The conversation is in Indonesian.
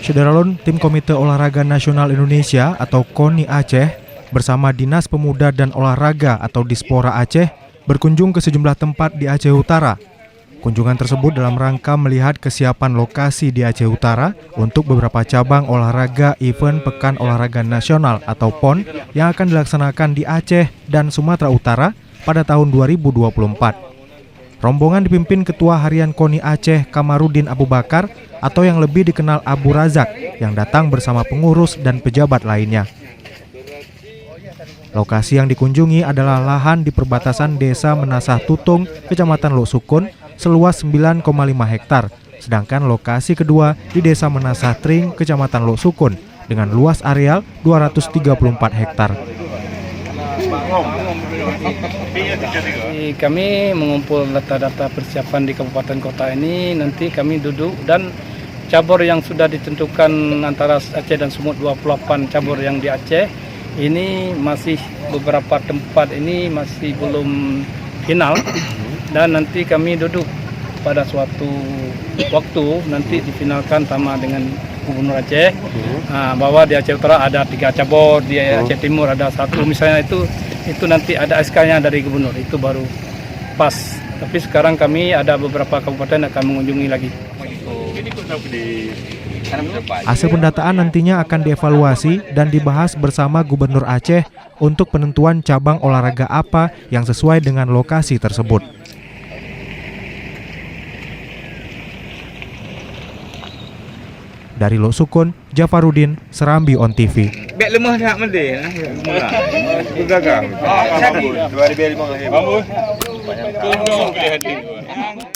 Syederalun, tim Komite Olahraga Nasional Indonesia atau KONI Aceh bersama Dinas Pemuda dan Olahraga atau Dispora Aceh berkunjung ke sejumlah tempat di Aceh Utara. Kunjungan tersebut dalam rangka melihat kesiapan lokasi di Aceh Utara untuk beberapa cabang olahraga event Pekan Olahraga Nasional atau PON yang akan dilaksanakan di Aceh dan Sumatera Utara pada tahun 2024. Rombongan dipimpin Ketua Harian KONI Aceh Kamarudin Abu Bakar atau yang lebih dikenal Abu Razak yang datang bersama pengurus dan pejabat lainnya. Lokasi yang dikunjungi adalah lahan di perbatasan Desa Menasah Tutung, Kecamatan Lok Sukun, seluas 9,5 hektar, sedangkan lokasi kedua di Desa Menasah Tring, Kecamatan Lok Sukun, dengan luas areal 234 hektar. Kami mengumpul data-data persiapan di kabupaten kota ini, nanti kami duduk dan cabur yang sudah ditentukan antara Aceh dan Sumut, 28 cabur yang di Aceh, ini masih beberapa tempat ini masih belum final dan nanti kami duduk pada suatu waktu nanti difinalkan sama dengan Gubernur Aceh bahwa di Aceh Utara ada 3 cabur, di Aceh Timur ada 1 misalnya, itu nanti ada SK-nya dari Gubernur, itu baru pas. Tapi sekarang kami ada beberapa kabupaten akan mengunjungi lagi. Hasil pendataan nantinya akan dievaluasi dan dibahas bersama Gubernur Aceh untuk penentuan cabang olahraga apa yang sesuai dengan lokasi tersebut. Dari Lok Sukun, Jafarudin, Serambi On TV. Bek lemah tak mending mula. Bergagal. 2005. Bambus. Banyak.